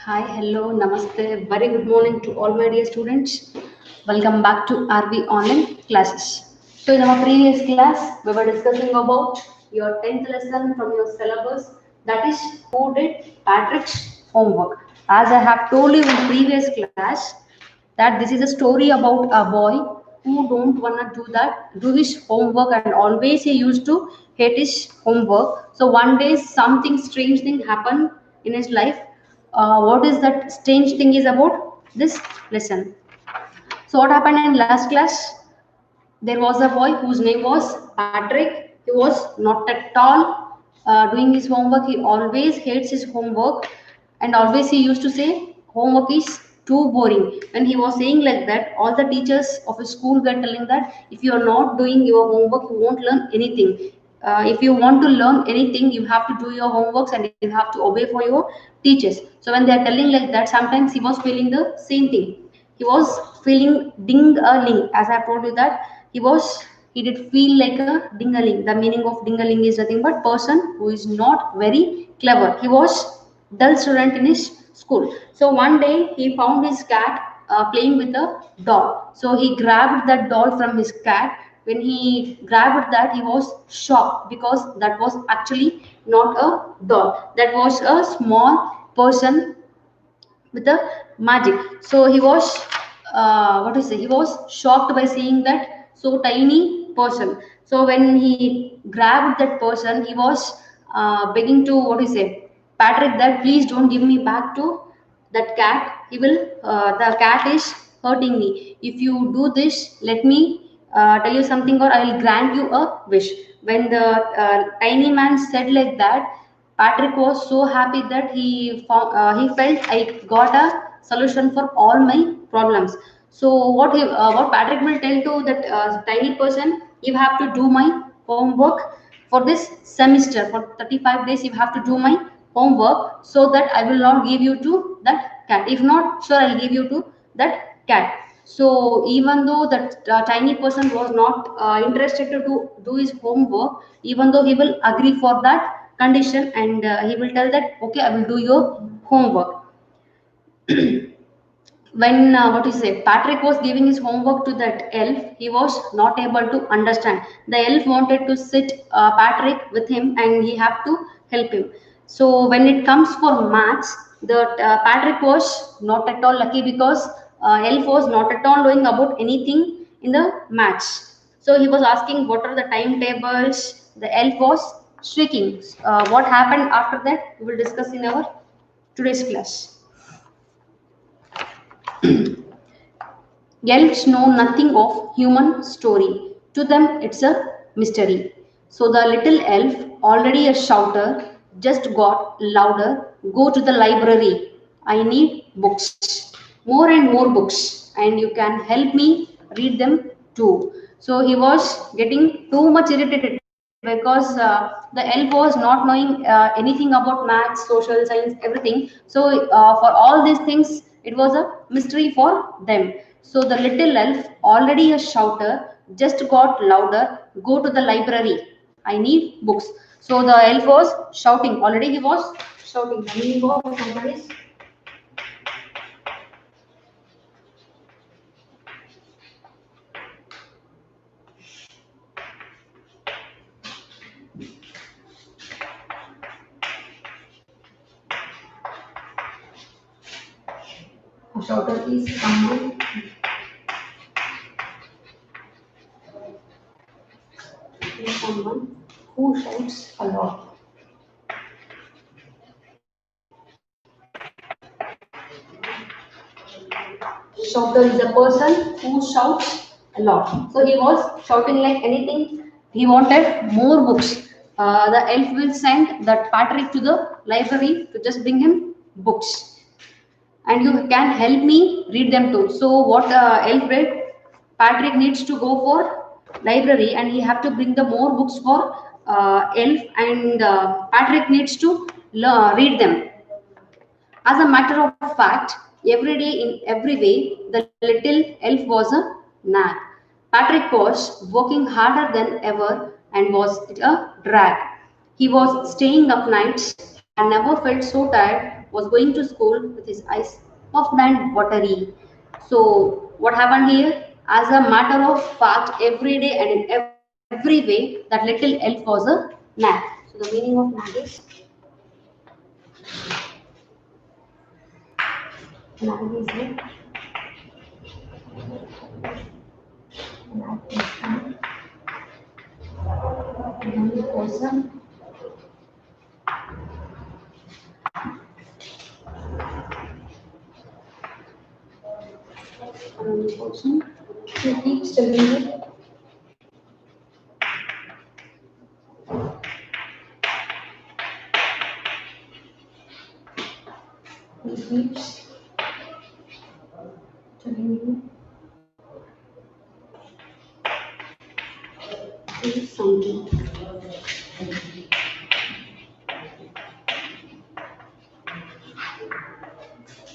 Hi, hello, namaste. Very good morning to all my dear students. Welcome back to RB online classes. So, in our previous class, we were discussing about your 10th lesson from your syllabus. That is, who did Patrick's homework. As I have told you in previous class, that this is a story about a boy who don't wanna do his homework, and always he used to hate his homework. So one day something strange thing happened in his life. What is that strange thing is about this lesson. So what happened in last class? There was a boy whose name was Patrick. He was not at all doing his homework. He always hates his homework, and always he used to say, homework is too boring. When he was saying like that, all the teachers of his school were telling that if you are not doing your homework, you won't learn anything. If you want to learn anything, you have to do your homeworks and you have to obey for your teachers. So when they are telling like that, sometimes he was feeling the same thing. He was feeling ding a ling, as I told you that he did feel like a dingaling. The meaning of dingaling is nothing but person who is not very clever. He was dull student in his school. So one day he found his cat playing with a doll. So he grabbed that doll from his cat. When he grabbed that, he was shocked because that was actually not a doll. That was a small person with the magic. So he was what to say? He was shocked by seeing that so tiny person. So when he grabbed that person, he was begging to what you say, Patrick, that please don't give me back to that cat. He will. The cat is hurting me. If you do this, let me tell you something, or I will grant you a wish. When the tiny man said like that, Patrick was so happy that he felt I got a solution for all my problems. So what Patrick will tell to that tiny person, you have to do my homework for this semester for 35 days. You have to do my homework so that I will not give you to that cat. If not, sure I'll give you to that cat. So even though that tiny person was not interested to do his homework, even though he will agree for that condition, and he will tell that okay, I will do your homework. When what you say, Patrick was giving his homework to that elf, he was not able to understand. The elf wanted to sit Patrick with him and he have to help him. So when it comes for maths, the Patrick was not at all lucky because elf was not at all knowing about anything in the maths. So he was asking what are the timetables. The elf was shrieking. What happened after that we will discuss in our today's class. Elves know nothing of human story. To them, it's a mystery. So the little elf, already a shouter, just got louder. Go to the library. I need books. More and more books. And you can help me read them too. So he was getting too much irritated because the elf was not knowing anything about maths, social science, everything. So for all these things, it was a mystery for them. So the little elf, already a shouter, just got louder. Go to the library. I need books. So the elf was shouting. Already he was shouting. The meaning of shouter is a shouter is someone who shouts a lot. Shouter is a person who shouts a lot. So he was shouting like anything. He wanted more books. The elf will send that Patrick to the library to just bring him books, and you can help me read them too. So what elf did? Patrick needs to go for library, and he have to bring the more books for elf, and Patrick needs to read them. As a matter of fact, every day in every way, the little elf was a nag. Patrick was working harder than ever and was a drag. He was staying up nights had never felt so tired, was going to school with his eyes puffed and watery. So, what happened here? As a matter of fact, every day and in every way, that little elf was a nag. So, the meaning of nag is nag is a young person. Person who keeps telling you he keeps telling you is something.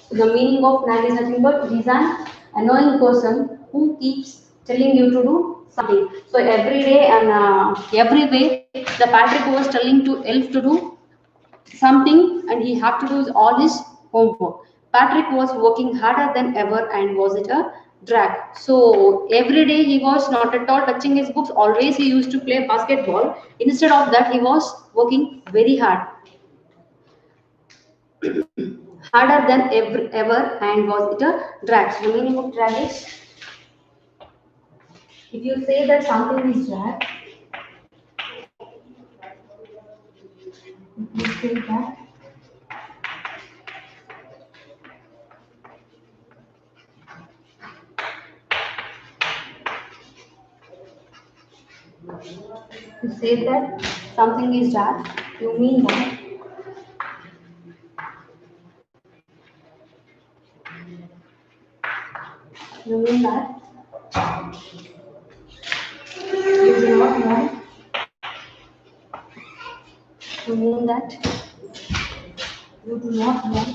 So the meaning of nag is nothing but he's an annoying person who keeps telling you to do something. So every day and every way, the Patrick was telling to Elf to do something, and he had to do all his homework. Patrick was working harder than ever, and was it a drag? So every day he was not at all touching his books. Always he used to play basketball. Instead of that, he was working very hard, harder than ever, and was it a drag? So the meaning of drag is, if you say that something is drag, if you say that something is drag, you mean that you mean that you do not want. You mean that you do not want.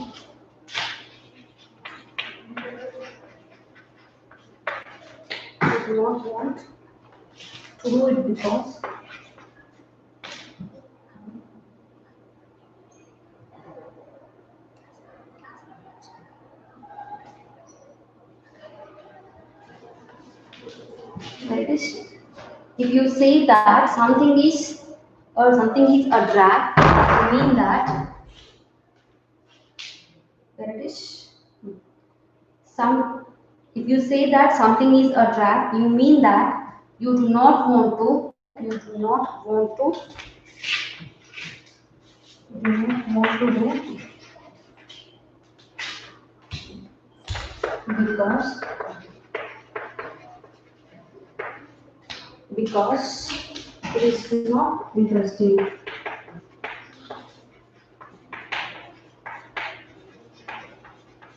You do not want to do it because that is, if you say that something is or something is a drag, you mean that there it is some. If you say that something is a drag, you mean that you do not want to. You do not want to. You do not want to do because it is not interesting.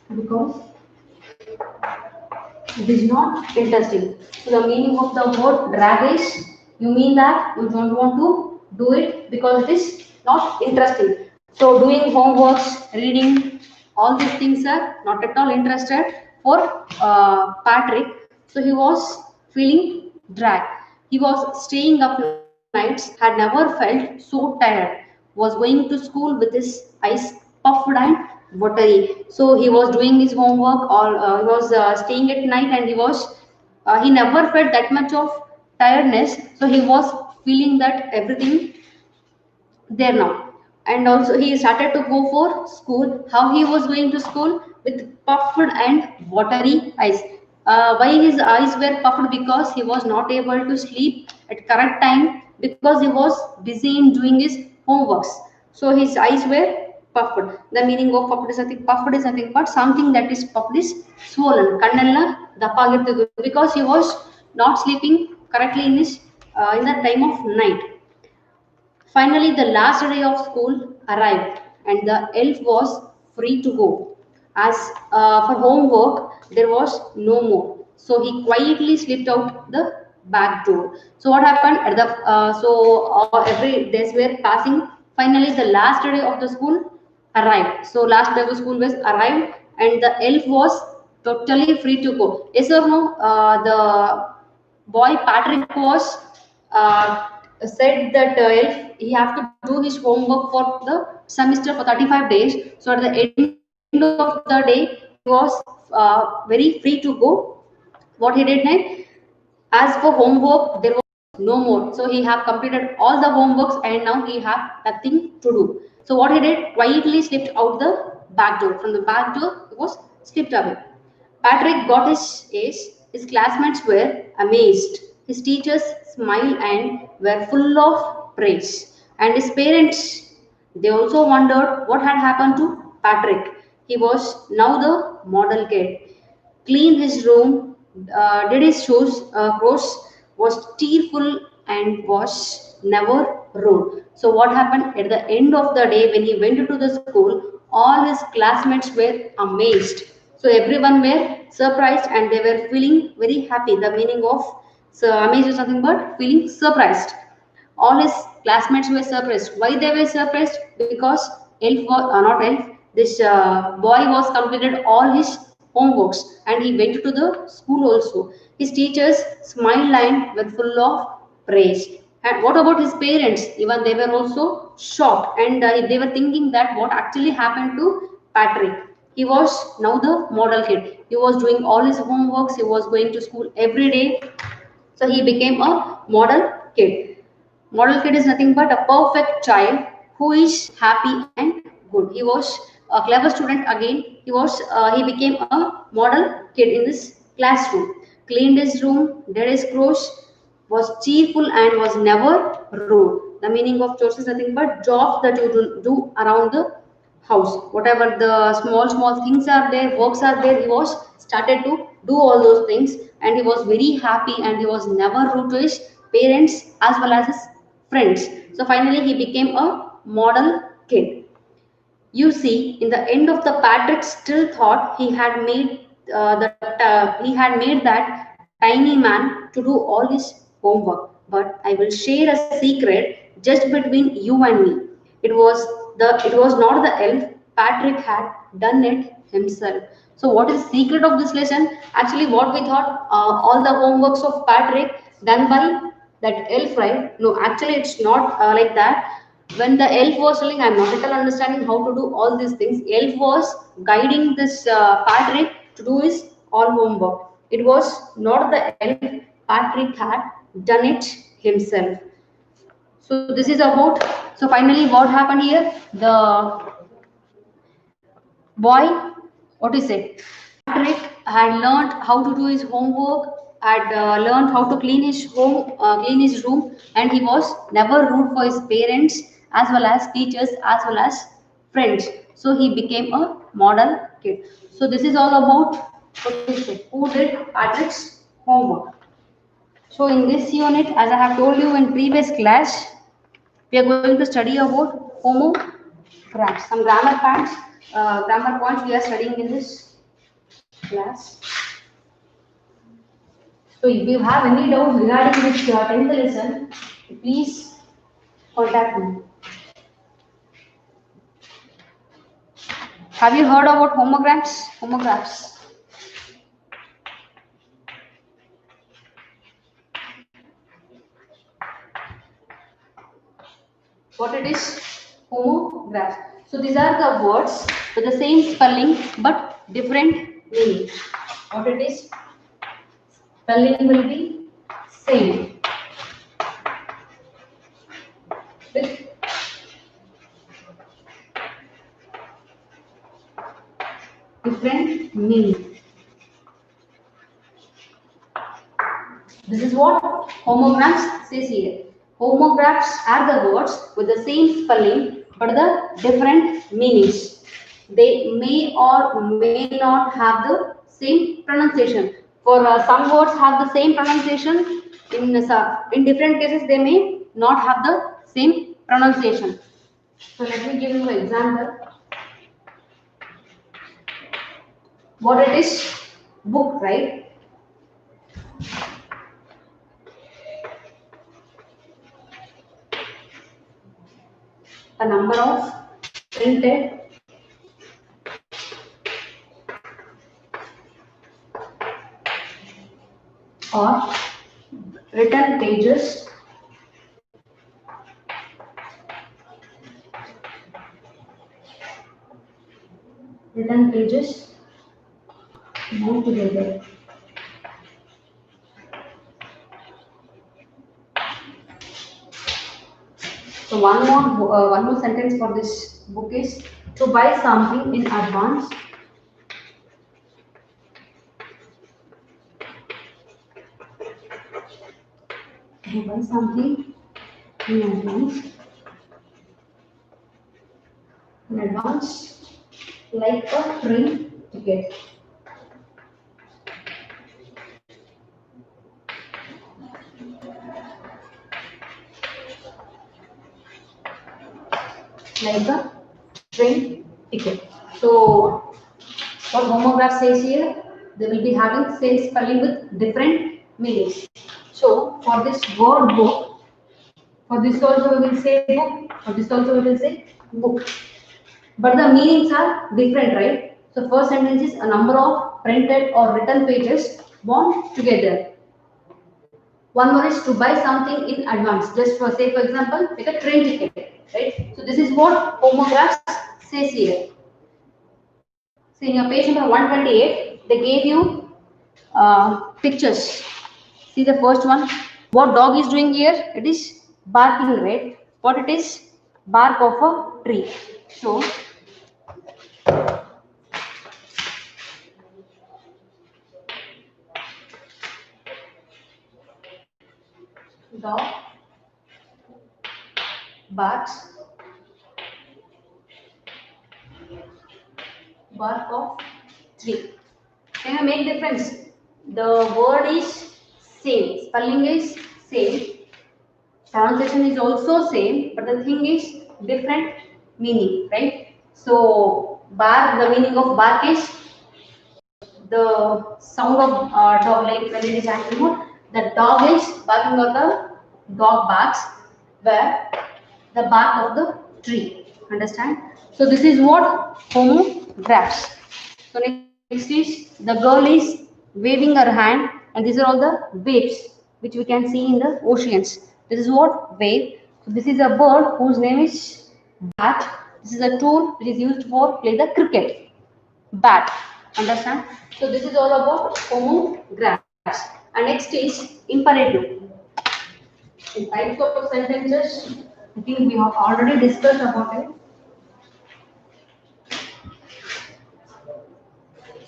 Because it is not interesting. So the meaning of the word drag is, you mean that you don't want to do it because it is not interesting. So doing homeworks, reading, all these things are not at all interested for Patrick. So he was feeling drag. He was staying up nights, had never felt so tired, was going to school with his eyes puffed and watery. So he was doing his homework, or he was staying at night, and he never felt that much of tiredness. So he was feeling that everything there now. And also he started to go for school. How he was going to school? With puffed and watery eyes. Why his eyes were puffed? Because he was not able to sleep at correct time, because he was busy in doing his homeworks. So his eyes were puffed. The meaning of puffed is nothing but something that is puffed is swollen. Kannella ದಪ್ಪಾಗಿರ್ತಿದ್ವು, because he was not sleeping correctly in the time of night. Finally, the last day of school arrived, and the elf was free to go. As for homework, there was no more. So he quietly slipped out the back door. So what happened at the every days were passing. Finally, the last day of the school arrived. So last day of the school was arrived, and the elf was totally free to go. Yes or no? The boy Patrick was said that elf he have to do his homework for the semester for 35 days. So at the end of the day, he was very free to go. What he did next, as for homework, there was no more. So he have completed all the homeworks and now he have nothing to do. So what he did, quietly slipped out the back door. From the back door, he was slipped away. Patrick got his A's. His classmates were amazed. His teachers smiled and were full of praise. And his parents, they also wondered what had happened to Patrick. He was now the model kid. Cleaned his room, did his shoes, course, was tearful and was never rude. So what happened at the end of the day when he went to the school? All his classmates were amazed. So everyone were surprised and they were feeling very happy. The meaning of so amazed is nothing but feeling surprised. All his classmates were surprised. Why they were surprised? Because elf was not elf. This boy was completed all his homeworks and he went to the school also. His teachers smiled and were full of praise. And what about his parents? Even they were also shocked and they were thinking that what actually happened to Patrick. He was now the model kid. He was doing all his homeworks. He was going to school every day. So he became a model kid. Model kid is nothing but a perfect child who is happy and good. He was a clever student again. He became a model kid in this classroom. Cleaned his room, did his chores, was cheerful and was never rude. The meaning of chores is nothing but jobs that you do around the house. Whatever the small things are there, works are there, he was started to do all those things and he was very happy and he was never rude to his parents as well as his friends. So finally he became a model kid. You see, in the end of the Patrick still thought he had made that tiny man to do all his homework. But I will share a secret just between you and me. It was not the elf. Patrick had done it himself. So what is the secret of this lesson? Actually, what we thought all the homeworks of Patrick done by that elf, right? No, actually it's not like that. When the elf was telling, I'm not at all understanding how to do all these things. Elf was guiding this Patrick to do his all homework. It was not the elf. Patrick had done it himself. So this is about. So finally, what happened here? The boy, what is it? Patrick had learned how to do his homework, had learned how to clean his clean his room, and he was never rude for his parents as well as teachers as well as friends. So he became a model kid. So this is all about what is it? Who did Patrick's homework. So in this unit, as I have told you in previous class, we are going to study about homograms. Some grammar points we are studying in this class. So if you have any doubts regarding this 10th lesson, please contact me. Have you heard about homograms? Homographs. What it is? Homographs. So these are the words with the same spelling but different meaning. What it is? Spelling will be same with different meaning. This is what homograms says here. Homographs are the words with the same spelling but the different meanings. They may or may not have the same pronunciation. For some words have the same pronunciation. In different cases, they may not have the same pronunciation. So let me give you an example. What it is? Book, right? A number of printed or written pages written pages bound together. So one more sentence for this book is to buy something in advance. To buy something in advance. In advance, like a train ticket. Like a train ticket. So what homograph says here, they will be having same spelling with different meanings. So for this word book, for this also we will say book, for this also we will say book. But the meanings are different, right? So first sentence is a number of printed or written pages bound together. One more is to buy something in advance. Just for say, for example, like a train ticket, right? So this is what homographs says here. So in your page number 128, they gave you pictures. See the first one. What dog is doing here? It is barking, right? What it is? Bark of a tree. So dog barks, bark of tree. Can you make difference? The word is same, spelling is same, pronunciation is also same, but the thing is different meaning, right? So bark, the meaning of bark is the sound of dog, like when it is animal, the dog is barking or the dog barks, where the bark of the tree. Understand? So this is what homographs. So next is the girl is waving her hand, and these are all the waves which we can see in the oceans. This is what wave. So this is a bird whose name is bat. This is a tool which is used for play the cricket. Bat. Understand? So this is all about homographs. And next is imperative. In types of sentences, I think we have already discussed about it.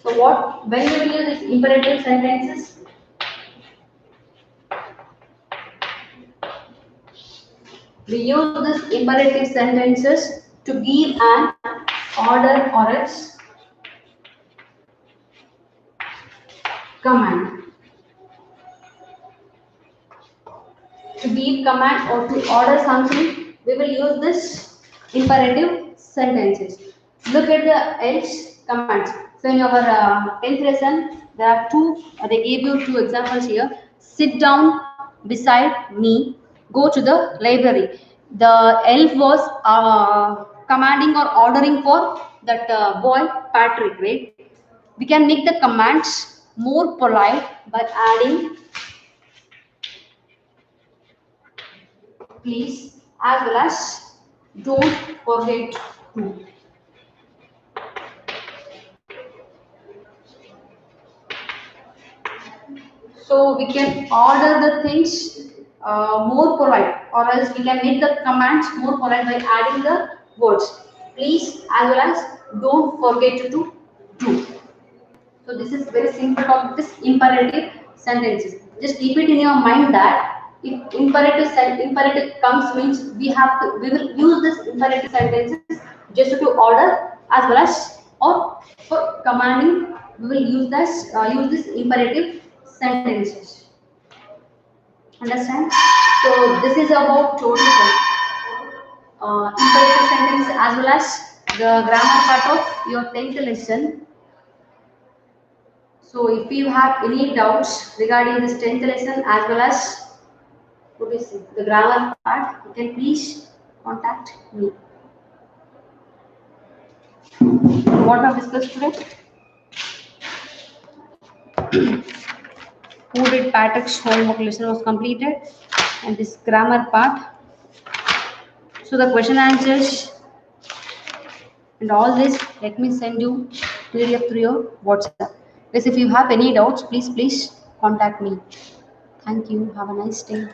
So what, when we will use these imperative sentences? We use these imperative sentences to give an order or else command. To give command or to order something, we will use this imperative sentences. Look at the else commands. So in your 10th lesson, there are two, they gave you two examples here. Sit down beside me, go to the library. The elf was commanding or ordering for that boy Patrick, right? We can make the commands more polite by adding please as well as don't forget to. So we can order the things more polite, or else we can make the commands more polite by adding the words please as well as don't forget to do. So this is very simple of this imperative sentences. Just keep it in your mind that if imperative comes means we will use this imperative sentences just to order as well as or for commanding we will use this imperative sentences. Understand? So this is about total imperative sentences as well as the grammar part of your 10th lesson. So if you have any doubts regarding this 10th lesson as well as what is it, the grammar part, you can please contact me. What have discussed today? Who did Patrick's homework lesson was completed and this grammar part. So the question answers And all this, let me send you PDF through your WhatsApp. Guys, if you have any doubts, please contact me. Thank you. Have a nice day.